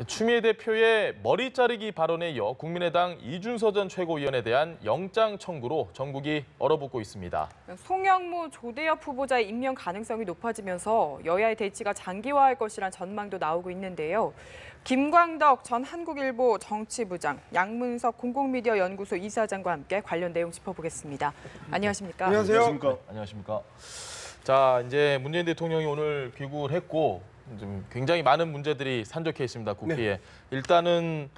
추미애 대표의 머리 자르기 발언에 이어 국민의당 이준서 전 최고위원에 대한 영장 청구로 전국이 얼어붙고 있습니다. 송영무 조대엽 후보자의 임명 가능성이 높아지면서 여야의 대치가 장기화할 것이란 전망도 나오고 있는데요. 김광덕 전 한국일보 정치부장, 양문석 공공미디어연구소 이사장과 함께 관련 내용 짚어보겠습니다. 안녕하십니까? 안녕하세요. 안녕하십니까? 자, 이제 문재인 대통령이 오늘 귀국을 했고 좀 굉장히 많은 문제들이 산적해 있습니다. 국회에. 네. 일단은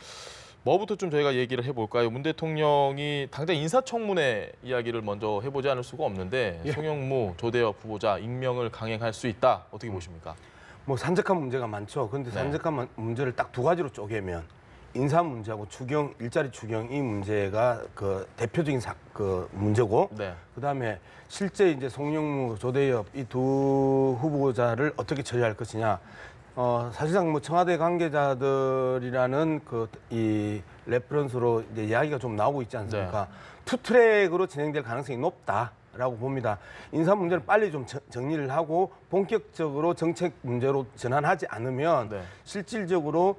뭐부터 좀 저희가 얘기를 해볼까요? 문 대통령이 당장 인사청문회 이야기를 먼저 해보지 않을 수가 없는데 송영무 조대엽 후보자 임명을 강행할 수 있다. 어떻게 보십니까? 뭐 산적한 문제가 많죠. 그런데 산적한 문제를 딱 두 가지로 쪼개면 인사 문제하고 추경, 일자리 추경 이 문제가 그 대표적인 문제고 그다음에 실제 이제 송영무, 조대엽 이 두 후보자를 어떻게 처리할 것이냐. 사실상 뭐 청와대 관계자들이라는 이 레퍼런스로 이제 이야기가 좀 나오고 있지 않습니까? 투트랙으로 진행될 가능성이 높다라고 봅니다. 인사 문제를 빨리 좀 정리를 하고 본격적으로 정책 문제로 전환하지 않으면 실질적으로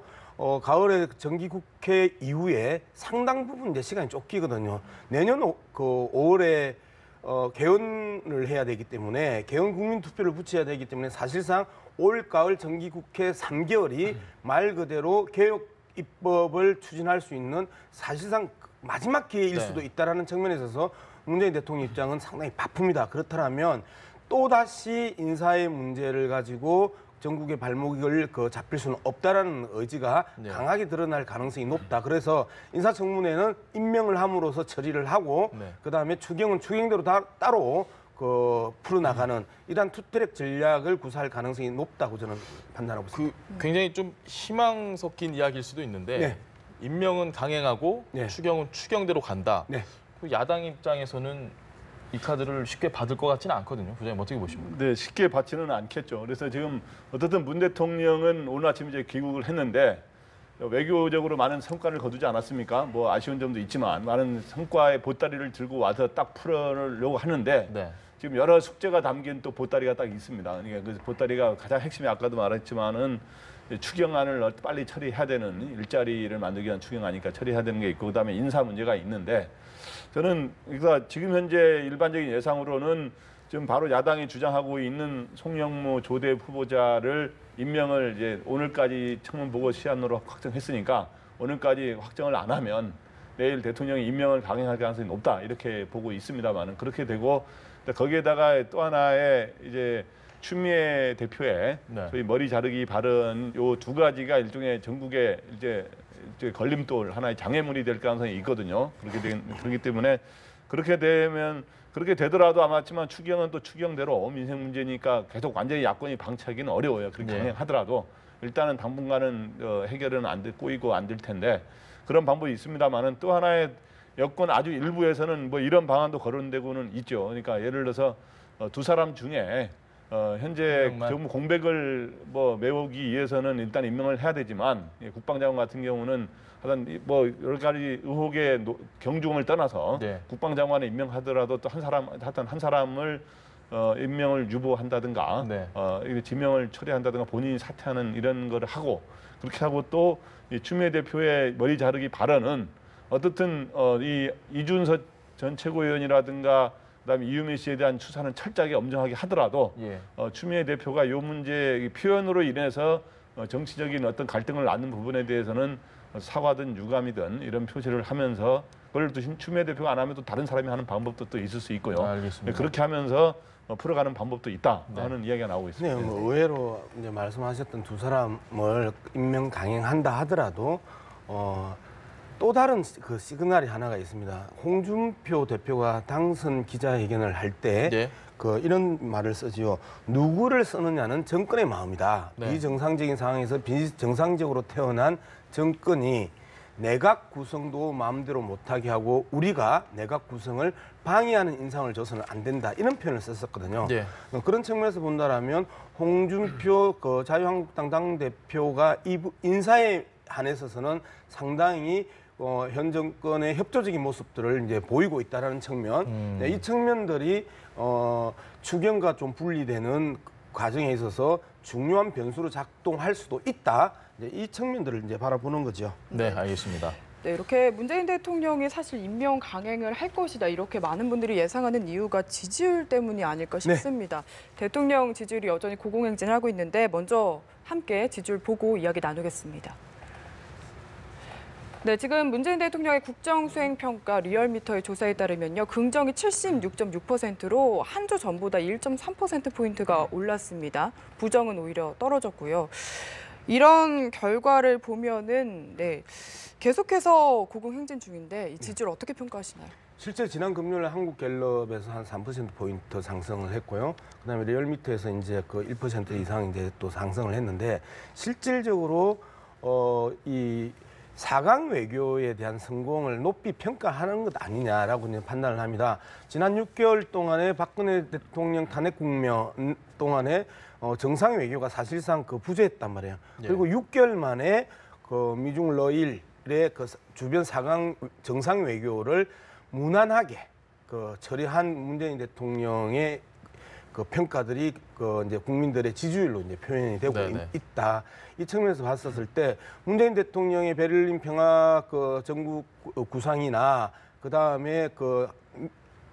가을에 정기국회 이후에 상당 부분 이제 시간이 쫓기거든요. 내년 5월에 개헌을 해야 되기 때문에 개헌 국민투표를 붙여야 되기 때문에 사실상 올 가을 정기국회 3개월이 말 그대로 개혁 입법을 추진할 수 있는 사실상 마지막 기회일 수도 있다는 측면에 있어서 문재인 대통령 입장은 상당히 바쁩니다. 그렇다면 또다시 인사의 문제를 가지고 전국의 발목을 잡힐 수는 없다라는 의지가 강하게 드러날 가능성이 높다. 그래서 인사청문회는 임명을 함으로써 처리를 하고 그다음에 추경은 추경대로 따로 풀어나가는 이러한 투트랙 전략을 구사할 가능성이 높다고 저는 판단하고 있습니다. 굉장히 좀 희망 섞인 이야기일 수도 있는데 임명은 강행하고 추경은 추경대로 간다. 야당 입장에서는 이 카드를 쉽게 받을 것 같지는 않거든요. 부장님 어떻게 보십니까? 네, 쉽게 받지는 않겠죠. 그래서 지금 어떻든 문 대통령은 오늘 아침 이제 귀국을 했는데 외교적으로 많은 성과를 거두지 않았습니까? 뭐 아쉬운 점도 있지만 많은 성과의 보따리를 들고 와서 딱 풀으려고 하는데 지금 여러 숙제가 담긴 또 보따리가 딱 있습니다. 그러니까 그 보따리가 가장 핵심이 아까도 말했지만은 추경안을 빨리 처리해야 되는 일자리를 만들기 위한 추경안이니까 처리해야 되는 게 있고 그다음에 인사 문제가 있는데 저는 그러니까 지금 현재 일반적인 예상으로는 지금 바로 야당이 주장하고 있는 송영무 조대엽 후보자를 임명을 이제 오늘까지 청문 보고 시한으로 확정했으니까 오늘까지 확정을 안 하면 내일 대통령이 임명을 강행할 가능성이 높다 이렇게 보고 있습니다만은 그렇게 되고 거기에다가 또 하나의 이제 추미애 대표의 저희 머리 자르기 발언 요 두 가지가 일종의 전국의 이제 걸림돌 하나의 장애물이 될 가능성이 있거든요. 그렇기 때문에 그렇게 되더라도 아마지만 추경은 또 추경대로 민생 문제니까 계속 완전히 야권이 방치하기는 어려워요. 그렇게 강행하더라도 일단은 당분간은 해결은 꼬이고 안 될 텐데 그런 방법이 있습니다만은 또 하나의 여권 아주 일부에서는 뭐 이런 방안도 거론되고는 있죠. 그러니까 예를 들어서 두 사람 중에 현재 정부 공백을 메우기 위해서는 일단 임명을 해야 되지만 국방장관 같은 경우는 하여튼 뭐 여러 가지 의혹의 경중을 떠나서 국방장관에 임명하더라도 또 한 사람을 임명을 유보한다든가 지명을 처리한다든가 본인이 사퇴하는 이런 거를 하고 그렇게 하고 또 추미애 대표의 머리 자르기 발언은 어떻든 이 이준서 전 최고위원이라든가 그다음에 이유미 씨에 대한 수사는 철저하게 엄정하게 하더라도 추미애 대표가 이 문제 표현으로 인해서 정치적인 어떤 갈등을 낳는 부분에 대해서는 사과든 유감이든 이런 표시를 하면서 그걸 또 추미애 대표가 안 하면 또 다른 사람이 하는 방법도 또 있을 수 있고요. 알겠습니다. 그렇게 하면서 풀어가는 방법도 있다 하는 이야기가 나오고 있습니다. 네, 뭐 의외로 이제 말씀하셨던 두 사람을 임명 강행한다 하더라도 또 다른 시그널이 하나가 있습니다. 홍준표 대표가 당선 기자회견을 할 때 이런 말을 쓰지요. 누구를 쓰느냐는 정권의 마음이다. 비정상적인 상황에서 비정상적으로 태어난 정권이 내각 구성도 마음대로 못하게 하고 우리가 내각 구성을 방해하는 인상을 줘서는 안 된다. 이런 표현을 썼었거든요. 그런 측면에서 본다라면 홍준표 자유한국당 당대표가 인사에 한해서는 상당히 현 정권의 협조적인 모습들을 이제 보이고 있다는 측면, 이 측면들이 추경과 좀 분리되는 과정에 있어서 중요한 변수로 작동할 수도 있다. 이제 이 측면들을 이제 바라보는 거죠. 네, 알겠습니다. 네, 이렇게 문재인 대통령이 사실 임명 강행을 할 것이다. 이렇게 많은 분들이 예상하는 이유가 지지율 때문이 아닐까 싶습니다. 대통령 지지율이 여전히 고공행진하고 있는데 먼저 함께 지지율 보고 이야기 나누겠습니다. 네, 지금 문재인 대통령의 국정수행평가 리얼미터의 조사에 따르면요. 긍정이 76.6%로 한 주 전보다 1.3%포인트가 올랐습니다. 부정은 오히려 떨어졌고요. 이런 결과를 보면은 계속해서 고공행진 중인데 이 지지율 어떻게 평가하시나요? 실제 지난 금요일 한국갤럽에서 한 3%포인트 상승을 했고요. 그다음에 리얼미터에서 이제 그 1% 이상 이제 또 상승을 했는데 실질적으로 이 4강 외교에 대한 성공을 높이 평가하는 것 아니냐라고 이제 판단을 합니다. 지난 6개월 동안에 박근혜 대통령 탄핵 국면 동안에 정상 외교가 사실상 그 부재했단 말이에요. 그리고 6개월 만에 그 미중 러일의 그 주변 4강 정상 외교를 무난하게 그 처리한 문재인 대통령의 그 평가들이 그 이제 국민들의 지지율로 이제 표현이 되고 있다. 이 측면에서 봤었을 때 문재인 대통령의 베를린 평화 그 정국 구상이나 그 다음에 그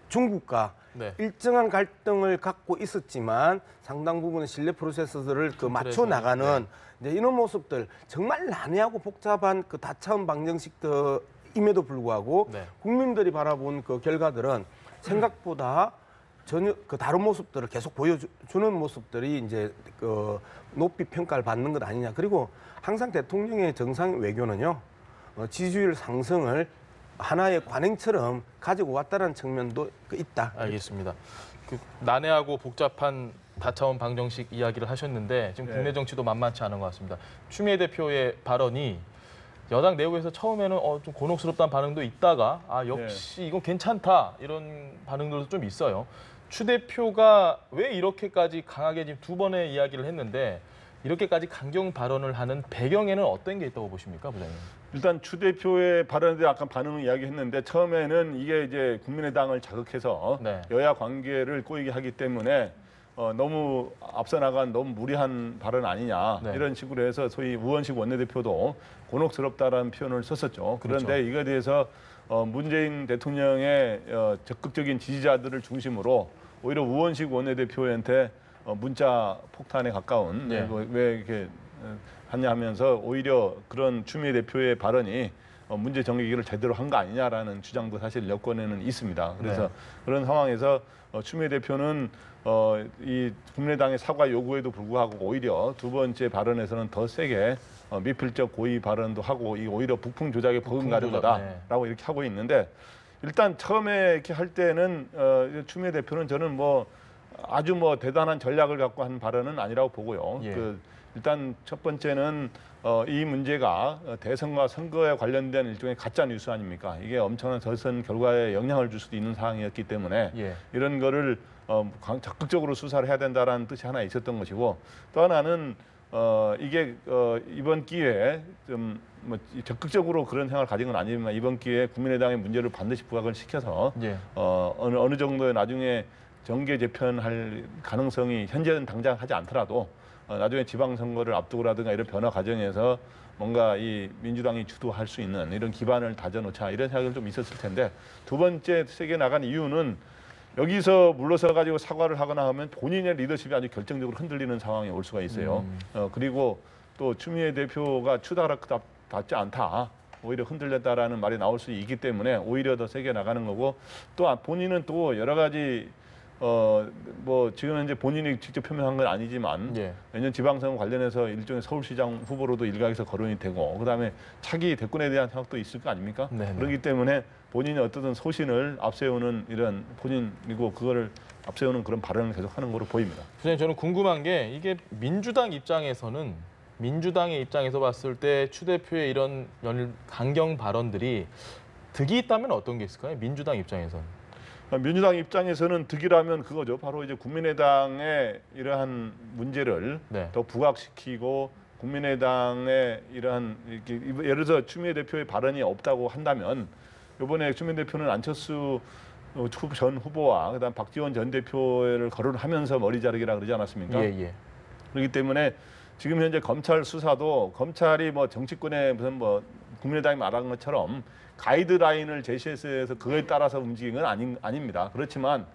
중국과 일정한 갈등을 갖고 있었지만 상당 부분의 신뢰 프로세스들을 그 맞춰 나가는 이제 이런 모습들 정말 난해하고 복잡한 그 다차원 방정식임에도 불구하고 국민들이 바라본 그 결과들은 생각보다 전혀 그 다른 모습들을 계속 보여주는 모습들이 이제 그 높이 평가를 받는 것 아니냐. 그리고 항상 대통령의 정상 외교는요 지지율 상승을 하나의 관행처럼 가지고 왔다는 측면도 있다. 알겠습니다. 그 난해하고 복잡한 다차원 방정식 이야기를 하셨는데 지금 국내 정치도 만만치 않은 것 같습니다. 추미애 대표의 발언이 여당 내부에서 처음에는 좀 곤혹스럽다는 반응도 있다가 역시 이건 괜찮다 이런 반응들도 좀 있어요. 추 대표가 왜 이렇게까지 강하게 지금 두 번의 이야기를 했는데 이렇게까지 강경 발언을 하는 배경에는 어떤 게 있다고 보십니까, 부장님? 일단 추 대표의 발언에 대해 아까 반응을 이야기했는데 처음에는 이게 이제 국민의당을 자극해서 여야 관계를 꼬이게 하기 때문에 너무 앞서 나간 너무 무리한 발언 아니냐 이런 식으로 해서 소위 우원식 원내대표도 곤혹스럽다라는 표현을 썼었죠. 그런데 이거에 대해서 문재인 대통령의 적극적인 지지자들을 중심으로 오히려 우원식 원내대표한테 문자 폭탄에 가까운 왜 이렇게 하냐 하면서 오히려 그런 추미애 대표의 발언이 문제 정리기를 제대로 한 거 아니냐라는 주장도 사실 여권에는 있습니다. 그래서 그런 상황에서 추미애 대표는 이 국민의당의 사과 요구에도 불구하고 오히려 두 번째 발언에서는 더 세게 미필적 고의 발언도 하고 이 오히려 북풍 조작에 버금가는 거다라고 이렇게 하고 있는데 일단 처음에 이렇게 할 때는 추미애 대표는 저는 뭐 아주 뭐 대단한 전략을 갖고 한 발언은 아니라고 보고요. 일단 첫 번째는 이 문제가 대선과 선거에 관련된 일종의 가짜 뉴스 아닙니까? 이게 엄청난 결선 결과에 영향을 줄 수도 있는 상황이었기 때문에 이런 거를 적극적으로 수사를 해야 된다라는 뜻이 하나 있었던 것이고 또 하나는 이게 이번 기회에 좀 뭐 적극적으로 그런 생각을 가진 건 아니지만 이번 기회에 국민의당의 문제를 반드시 부각을 시켜서 어느 정도의 나중에 정계 재편할 가능성이 현재는 당장 하지 않더라도 나중에 지방선거를 앞두고라든가 이런 변화 과정에서 뭔가 이 민주당이 주도할 수 있는 이런 기반을 다져놓자 이런 생각이 좀 있었을 텐데 두 번째 세게 나간 이유는 여기서 물러서 가지고 사과를 하거나 하면 본인의 리더십이 아주 결정적으로 흔들리는 상황이 올 수가 있어요. 그리고 또 추미애 대표가 추다답지 않다. 오히려 흔들렸다라는 말이 나올 수 있기 때문에 오히려 더 세게 나가는 거고 또 본인은 또 여러 가지 뭐 지금 현재 본인이 직접 표명한 건 아니지만 내년 지방선거 관련해서 일종의 서울시장 후보로도 일각에서 거론이 되고 그다음에 차기 대권에 대한 생각도 있을 거 아닙니까? 그렇기 때문에 본인이 어떤 소신을 앞세우는 이런 본인이고 그거를 앞세우는 그런 발언을 계속하는 거로 보입니다. 선생님 저는 궁금한 게 이게 민주당의 입장에서 봤을 때 추 대표의 이런 강경 발언들이 득이 있다면 어떤 게 있을까요? 민주당 입장에서는. 민주당 입장에서는 득이라면 그거죠. 바로 이제 국민의당의 이러한 문제를 더 부각시키고 국민의당의 이러한 예를 들어 추미애 대표의 발언이 없다고 한다면 이번에 추미애 대표는 안철수 전 후보와 그다음 박지원 전 대표를 거론하면서 머리 자르기라 그러지 않았습니까? 그렇기 때문에 지금 현재 검찰 수사도 검찰이 뭐 정치권의 무슨 뭐 국민의당이 말한 것처럼 가이드라인을 제시해서 그거에 따라서 움직이는 건 아닙니다. 그렇지만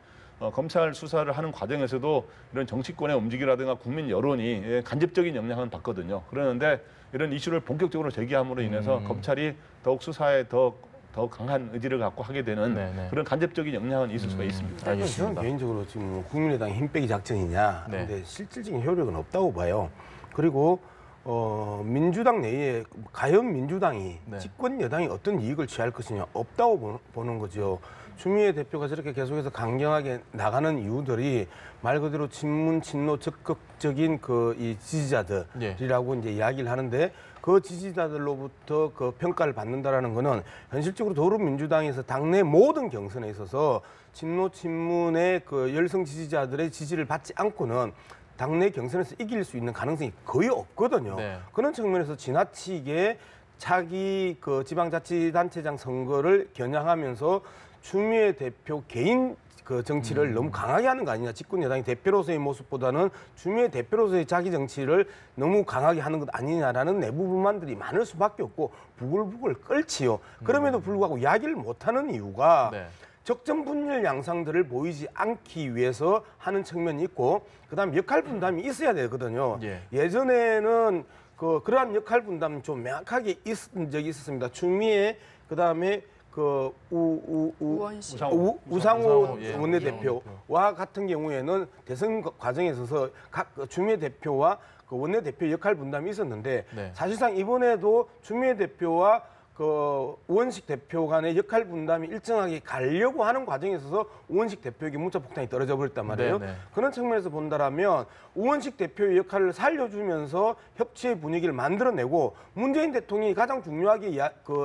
검찰 수사를 하는 과정에서도 이런 정치권의 움직임이라든가 국민 여론이 간접적인 영향을 받거든요. 그러는데 이런 이슈를 본격적으로 제기함으로 인해서 검찰이 더욱 수사에 더 강한 의지를 갖고 하게 되는 그런 간접적인 영향은 있을 수가 있습니다. 저는 개인적으로 지금 국민의당 힘빼기 작전이냐, 근데 실질적인 효력은 없다고 봐요. 그리고 민주당 내에 과연 민주당이 집권 여당이 어떤 이익을 취할 것이냐 없다고 보는 거죠. 추미애 대표가 저렇게 계속해서 강경하게 나가는 이유들이 말 그대로 친문 친노 적극적인 이 지지자들이라고 이제 이야기를 하는데 그 지지자들로부터 그 평가를 받는다라는 거는 현실적으로 더불어민주당에서 당내 모든 경선에 있어서 친노 친문의 그 열성 지지자들의 지지를 받지 않고는 당내 경선에서 이길 수 있는 가능성이 거의 없거든요. 그런 측면에서 지나치게 차기 그 지방자치단체장 선거를 겨냥하면서 추미애 대표 개인 그 정치를 너무 강하게 하는 거 아니냐. 집권 여당이 대표로서의 모습보다는 추미애 대표로서의 자기 정치를 너무 강하게 하는 것 아니냐라는 내부 불만들이 많을 수밖에 없고 부글부글 끓지요. 그럼에도 불구하고 이야기를 못하는 이유가 적정 분열 양상들을 보이지 않기 위해서 하는 측면이 있고 그다음 역할 분담이 있어야 되거든요. 예전에는 그러한 역할 분담이 좀 명확하게 있은 적이 있었습니다. 추미애 그다음에 우상호 원내대표와 같은 경우에는 대선 과정에 있어서 각 추미애 대표와 그 원내대표 역할 분담이 있었는데 사실상 이번에도 추미애 대표와 그 우원식 대표 간의 역할 분담이 일정하게 가려고 하는 과정에 있어서 우원식 대표에게 문자 폭탄이 떨어져 버렸단 말이에요. 그런 측면에서 본다라면 우원식 대표의 역할을 살려주면서 협치의 분위기를 만들어내고 문재인 대통령이 가장 중요하게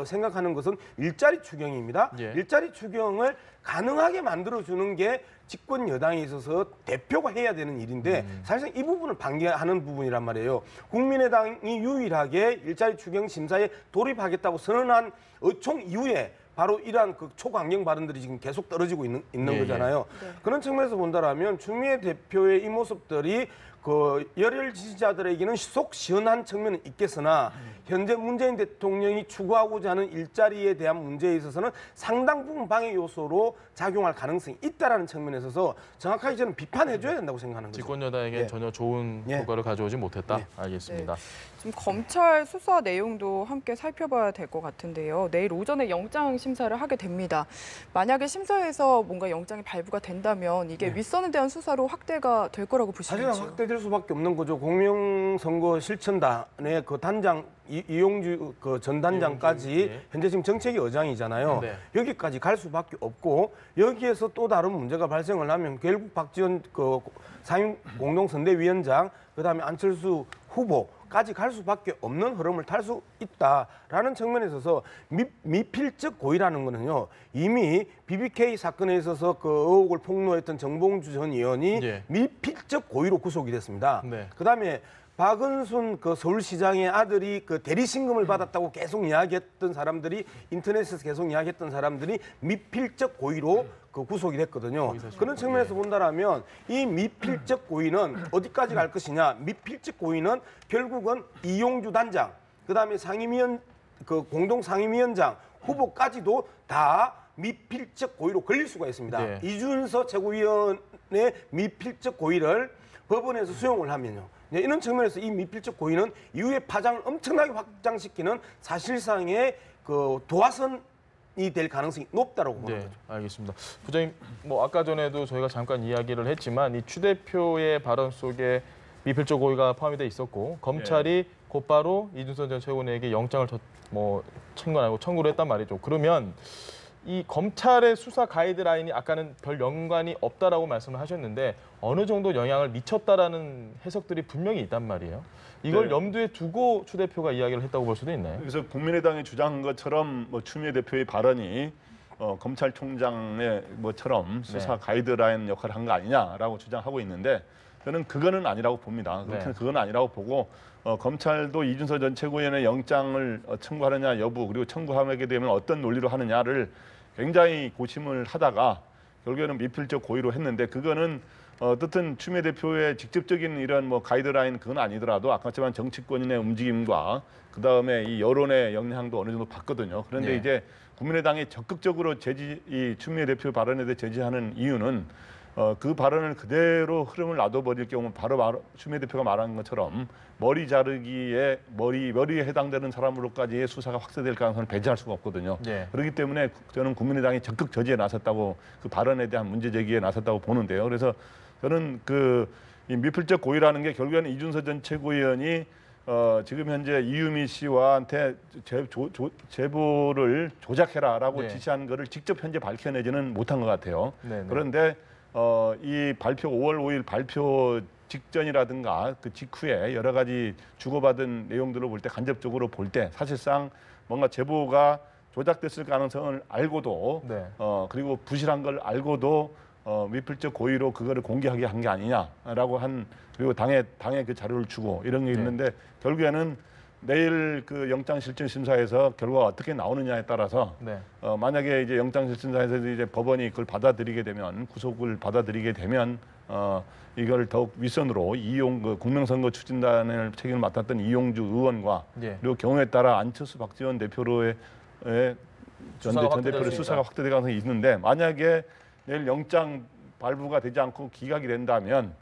생각하는 것은 일자리 추경입니다. 일자리 추경을 가능하게 만들어주는 게 집권 여당에 있어서 대표가 해야 되는 일인데 사실상 이 부분을 방기하는 부분이란 말이에요. 국민의당이 유일하게 일자리 추경 심사에 돌입하겠다고 선언한 어총 이후에 바로 이러한 그 초강경 발언들이 지금 계속 떨어지고 있는 거잖아요. 그런 측면에서 본다라면 추미애 대표의 이 모습들이 그 열혈 지지자들에게는 속 시원한 측면은 있겠으나 현재 문재인 대통령이 추구하고자 하는 일자리에 대한 문제에 있어서는 상당 부분 방해 요소로 작용할 가능성이 있다라는 측면에 있어서 정확하게 저는 비판해줘야 된다고 생각하는 거죠. 집권 여당에게 전혀 좋은 효과를 가져오지 못했다. 알겠습니다. 좀 검찰 수사 내용도 함께 살펴봐야 될 것 같은데요. 내일 오전에 영장 심사를 하게 됩니다. 만약에 심사에서 뭔가 영장이 발부가 된다면 이게 윗선에 대한 수사로 확대가 될 거라고 보시는지요? 사실은 확대될 수밖에 없는 거죠. 공명선거 실천단의 그 단장 이용주 그 전 단장까지 현재 지금 정책위 의장이잖아요. 여기까지 갈 수밖에 없고 여기에서 또 다른 문제가 발생을 하면 결국 박지원 그 상임 공동선대위원장 그다음에 안철수 후보까지 갈 수밖에 없는 흐름을 탈 수 있다라는 측면에 있어서 미필적 고의라는 거는요. 이미 BBK 사건에 있어서 그 의혹을 폭로했던 정봉주 전 의원이 미필적 고의로 구속이 됐습니다. 그다음에 박은순 그 서울시장의 아들이 그 대리신금을 받았다고 계속 이야기했던 사람들이 인터넷에서 계속 이야기했던 사람들이 미필적 고의로 그 구속이 됐거든요. 그런 측면에서 본다라면 이 미필적 고의는 어디까지 갈 것이냐? 미필적 고의는 결국은 이용주 단장, 그다음에 상임위원 그 공동 상임위원장 후보까지도 다 미필적 고의로 걸릴 수가 있습니다. 이준서 최고위원의 미필적 고의를 법원에서 수용을 하면요. 이런 측면에서 이 미필적 고의는 이후에 파장을 엄청나게 확장시키는 사실상의 그 도화선이 될 가능성이 높다라고 보는 거죠. 알겠습니다. 부장님, 뭐 아까 전에도 저희가 잠깐 이야기를 했지만 이 추 대표의 발언 속에 미필적 고의가 포함이 돼 있었고 검찰이 곧바로 이준서 전 최고위원에게 영장을 청구를 했단 말이죠. 그러면 이 검찰의 수사 가이드라인이 아까는 별 연관이 없다라고 말씀을 하셨는데 어느 정도 영향을 미쳤다라는 해석들이 분명히 있단 말이에요. 이걸 염두에 두고 추 대표가 이야기를 했다고 볼 수도 있나요? 그래서 국민의당이 주장한 것처럼 추미애 대표의 발언이 검찰총장의 뭐처럼 수사 가이드라인 역할을 한 거 아니냐라고 주장하고 있는데 저는 그거는 아니라고 봅니다. 그건 아니라고 보고 검찰도 이준서 전 최고위원의 영장을 청구하느냐 여부 그리고 청구하게 되면 어떤 논리로 하느냐를 굉장히 고심을 하다가 결국에는 미필적 고의로 했는데 그거는 어떻든 추미애 대표의 직접적인 이런 뭐 가이드라인 그건 아니더라도 아까 말한 정치권인의 움직임과 그 다음에 이 여론의 영향도 어느 정도 봤거든요. 그런데 네. 이제 국민의당이 적극적으로 이 추미애 대표 발언에 대해 제지하는 이유는 그 발언을 그대로 흐름을 놔둬버릴 경우 바로 추미애 대표가 말한 것처럼 머리 자르기에 머리에 해당되는 사람으로까지의 수사가 확대될 가능성을 배제할 수가 없거든요. 네. 그렇기 때문에 저는 국민의당이 적극 저지에 나섰다고 그 발언에 대한 문제 제기에 나섰다고 보는데요. 그래서 저는 이 미필적 고의라는 게 결국에는 이준서 전 최고위원이 지금 현재 이유미 씨와한테 제보를 조작해라라고 네. 지시한 거를 직접 현재 밝혀내지는 못한 것 같아요. 네, 네. 그런데 이 발표 5월 5일 발표 직전이라든가 그 직후에 여러 가지 주고받은 내용들을 볼 때 간접적으로 볼 때 사실상 뭔가 제보가 조작됐을 가능성을 알고도 네. 그리고 부실한 걸 알고도 미필적 고의로 그거를 공개하게 한 게 아니냐라고 그리고 당에 그 자료를 주고 이런 게 있는데 결국에는 내일 그 영장실질심사에서 결과가 어떻게 나오느냐에 따라서 네. 만약에 이제 영장실질심사에서 이제 법원이 그걸 받아들이게 되면 구속을 받아들이게 되면 이걸 더욱 윗선으로 그 국민선거 추진단을 책임을 맡았던 이용주 의원과 예. 그리고 경우에 따라 안철수 박지원 대표로의 전 대표의 수사가 확대될 가능성이 있는데 만약에 내일 영장 발부가 되지 않고 기각이 된다면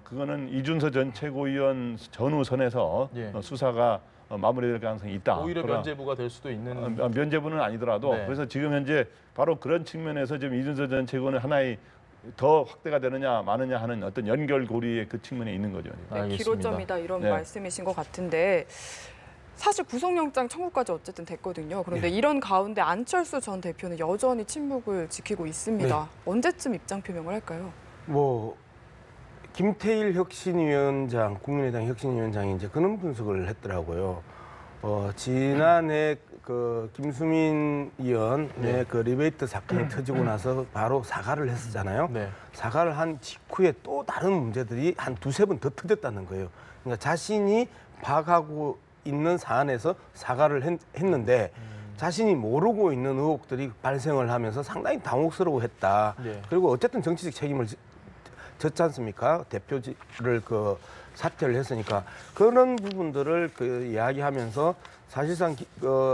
그거는 이준서 전 최고위원 전후선에서 예. 수사가 마무리될 가능성이 있다. 오히려 면죄부가 될 수도 있는. 면죄부는 아니더라도 네. 그래서 지금 현재 바로 그런 측면에서 지금 이준서 전 최고는 하나의 더 확대가 되느냐 마느냐 하는 어떤 연결고리의 그 측면에 있는 거죠. 네, 알겠습니다. 기로점이다 이런 말씀이신 것 같은데 사실 구속영장 청구까지 어쨌든 됐거든요. 그런데 이런 가운데 안철수 전 대표는 여전히 침묵을 지키고 있습니다. 언제쯤 입장 표명을 할까요? 김태일 혁신위원장, 국민의당 혁신위원장이 이제 그런 분석을 했더라고요. 지난해 그 김수민 의원의 그 리베이트 사건이 터지고 나서 바로 사과를 했었잖아요. 네. 사과를 한 직후에 또 다른 문제들이 한 두세 번 더 터졌다는 거예요. 그러니까 자신이 파악하고 있는 사안에서 사과를 했는데 자신이 모르고 있는 의혹들이 발생을 하면서 상당히 당혹스러워했다. 네. 그리고 어쨌든 정치적 책임을 졌지 않습니까? 대표를 사퇴를 했으니까 그런 부분들을 이야기하면서 사실상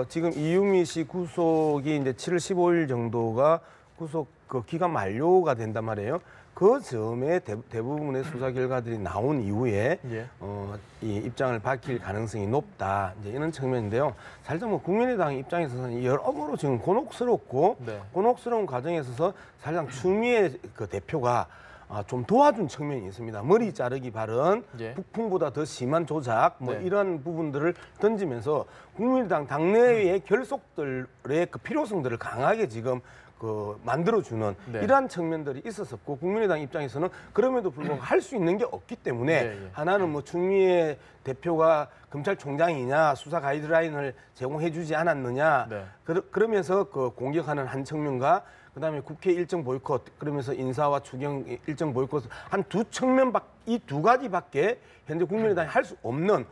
지금 이유미 씨 구속이 이제 7월 15일 정도가 구속 기간 만료가 된단 말이에요. 그 즈음에 대부분의 수사 결과들이 나온 이후에 예. 이 입장을 밝힐 가능성이 높다. 이제 이런 측면인데요. 사실상 국민의당 입장에서는 여러모로 지금 곤혹스럽고 네. 곤혹스러운 과정에 있어서 사실상 추미애 그 대표가 좀 도와준 측면이 있습니다. 머리 자르기 발언, 예. 북풍보다 더 심한 조작, 네. 이런 부분들을 던지면서 국민의당 당내의 결속들의 그 필요성들을 강하게 지금 만들어주는 네. 이러한 측면들이 있었었고 국민의당 입장에서는 그럼에도 불구하고 할 수 있는 게 없기 때문에 네, 예. 하나는 추미애 대표가 검찰총장이냐 수사 가이드라인을 제공해주지 않았느냐 네. 그러면서 공격하는 한 측면과 그다음에 국회 일정 보이콧 그러면서 인사와 추경 일정 보이콧 한 두 측면 이 두 가지밖에 현재 국민의당이 할 수 없는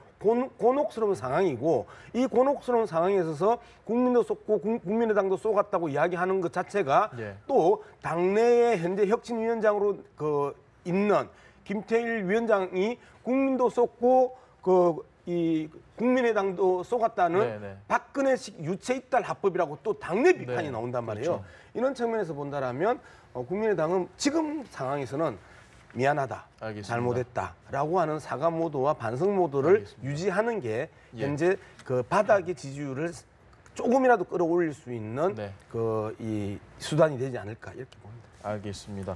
곤혹스러운 상황이고 이 곤혹스러운 상황에 있어서 국민도 쏟고 국민의당도 쏘갔다고 이야기하는 것 자체가 예. 또 당내에 현재 혁신위원장으로 있는 김태일 위원장이 국민도 쏟고 이 국민의당도 쏘갔다는 네네. 박근혜식 유체이탈 합법이라고 또 당내 비판이 네. 나온단 말이에요. 그렇죠. 이런 측면에서 본다라면 국민의당은 지금 상황에서는 미안하다, 알겠습니다. 잘못했다라고 하는 사과 모드와 반성 모드를 알겠습니다. 유지하는 게 예. 현재 바닥의 지지율을 조금이라도 끌어올릴 수 있는 네. 이 수단이 되지 않을까 이렇게 봅니다. 알겠습니다.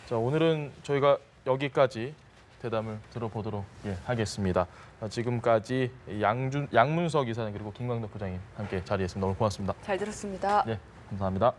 자, 오늘은 저희가 여기까지 대담을 들어보도록 하겠습니다. 지금까지 양문석 이사장 그리고 김광덕 부장님 함께 자리했습니다. 오늘 고맙습니다. 잘 들었습니다. 네, 감사합니다.